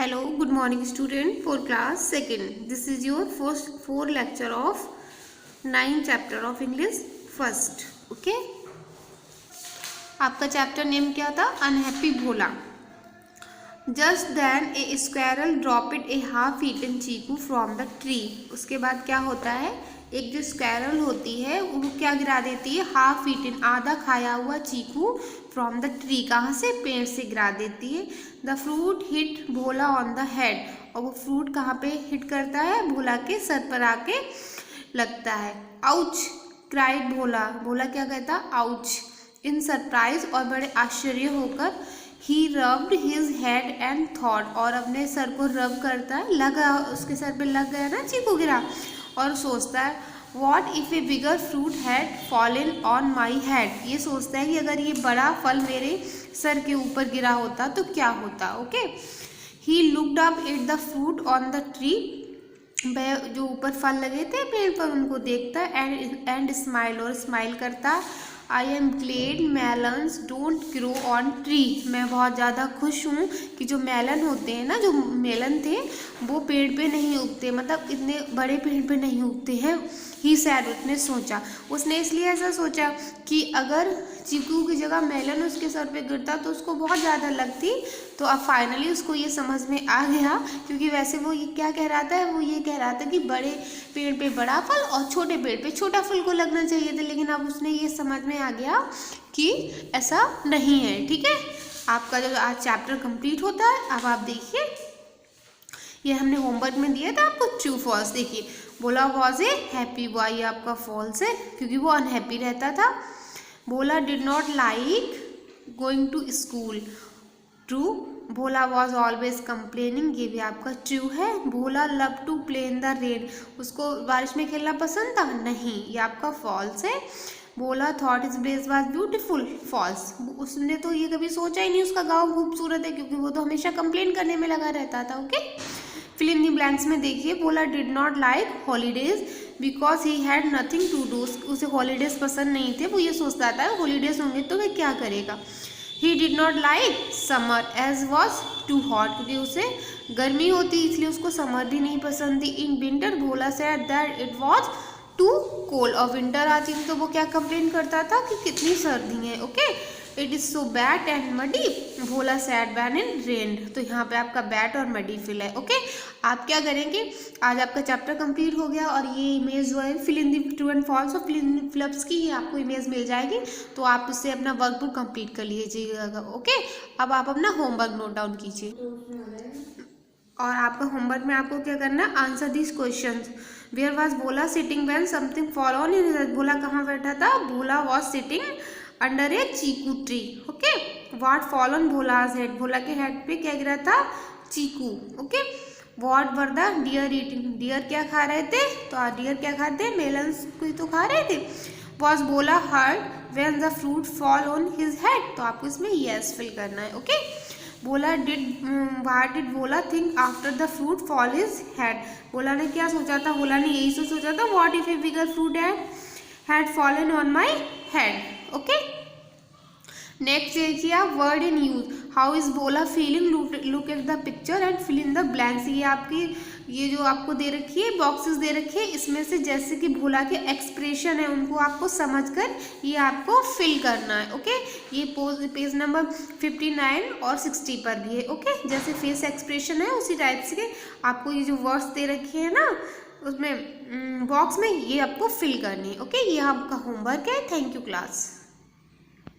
Hello, good morning student for class 2nd. This is your first 4 lecture of 9 chapter of English first. Okay? आपका chapter name क्या था? Unhappy Bhola. Just then a squirrel dropped a half-eaten chikoo from the tree. उसके बाद क्या होता है? एक जो स्क्वैरल होती है वो क्या गिरा देती है? हाफ ईटन, आधा खाया हुआ चीकू फ्रॉम द ट्री, कहाँ से? पेड़ से गिरा देती है. The fruit hit Bhola on the head, और वो फ्रूट कहाँ पे हिट करता है? भोला के सर पर आके लगता है. आउच क्राइड भोला, भोला क्या कहता? आउच. इन सरप्राइज, और बड़े आश्चर्य होकर ही rubbed his head and thought, और अपने सर को रब करता है, लगा उसके सर पे लग गया ना चीकू गिरा, और सोचता है what if A bigger fruit had fallen on my head. ये सोचता है कि अगर ये बड़ा फल मेरे सर के ऊपर गिरा होता तो क्या होता. Okay. He looked up at the fruit on the tree, वह जो ऊपर फल लगे थे पेड़ पर उनको देखता है एंड स्माइल, और स्माइल करता. I am Glade melons don't grow on tree. मैं बहुत ज़्यादा खुश हूँ कि जो मेलन होते हैं ना, जो मेलन थे वो पेड़ पे नहीं उगते, मतलब इतने बड़े पेड़ पे नहीं उगते हैं. ही सैड, उसने सोचा, उसने इसलिए ऐसा सोचा कि अगर चीकू की जगह मेलन उसके सर पे गिरता तो उसको बहुत ज़्यादा लगती. तो अब फाइनली उसको ये समझ में आ गया, क्योंकि वैसे वो ये क्या कह रहा था? वो ये कह रहा था कि बड़े पेड़ पे बड़ा फल और छोटे पेड़ पे छोटा फल को लगना चाहिए था, लेकिन अब उसने ये समझ में आ गया कि ऐसा नहीं है. ठीक है, आपका जो आज चैप्टर कंप्लीट होता है. अब आप देखिए, ये हमने होमवर्क में दिया था आपको ट्रू फॉल्स. देखिए, Bhola was a happy boy, ये आपका फॉल्स है क्योंकि वो अनहैप्पी रहता था. Bhola did not like going to school. True. Bhola was always complaining, ये भी आपका ट्रू है. Bhola love to play in the rain, उसको बारिश में खेलना पसंद था. नहीं, ये आपका फॉल्स है. Bhola thought his place was beautiful. False. उसने तो ये कभी सोचा ही नहीं उसका गाँव खूबसूरत है, क्योंकि वो तो हमेशा कंप्लेन करने में लगा रहता था. Okay. Fill in the blanks में देखिए, Bhola did not like holidays because he had nothing to do. उसे हॉलीडेज पसंद नहीं थे, वो ये सोचता था हॉलीडेज होंगे तो वह क्या करेगा. He did not like summer as was too hot, क्योंकि उसे गर्मी होती इसलिए उसको समर भी नहीं पसंद थी. In winter Bhola said that it was too cold, और विंटर आती थी तो वो क्या कंप्लेन करता था कि कितनी सर्दी है. Okay. It is so bad and muddy, Bhola sad van in rain. तो यहाँ पे आपका बैड और मडी फिल है. ओके. आप क्या करेंगे, आज आपका चैप्टर कंप्लीट हो गया, और ये इमेज जो है fill in the true and false और फिल इन दी फ्लप्स की, ये आपको इमेज मिल जाएगी. तो आप उससे अपना वर्कबुक कंप्लीट कर लीजिएगा. ओके. अब आप अपना होमवर्क नोट डाउन कीजिए, और आपका होमवर्क में आपको क्या करना है? Answer this question. Where was Bhola sitting when something fall on his head. Bhola कहाँ बैठा था? Bhola was sitting under a chikoo tree. Okay. What fall on Bhola's head. Bhola के हेड पे क्या गिरा था? Chikoo. Okay. What were the deer eating. Deer क्या खा रहे थे? तो डियर क्या खाते हैं? मेलन्स को तो खा रहे थे. Was Bhola hurt when the fruit fall on his head. तो आपको इसमें यस फिल करना है. Okay. Bhola what did Bhola think after the fruit fall his head. Bhola ने क्या सोचा था? भोला ने यही तो सोचा था, what if a bigger fruit had fallen on my head. Okay. Next देखिए आप word in use. How is Bhola feeling. Look at the picture and fill in the blanks. ये आपकी ये जो आपको दे रखी है बॉक्सेस दे रखी है, इसमें से जैसे कि भोला के एक्सप्रेशन है उनको आपको समझकर ये आपको फिल करना है. ओके. ये पेज नंबर 59 और 60 पर भी है. ओके. जैसे फेस एक्सप्रेशन है उसी टाइप से आपको ये जो वर्ड्स दे रखे हैं ना उसमें बॉक्स में, ये आपको फिल करनी है. ओके. ये आपका होमवर्क है. Thank you class.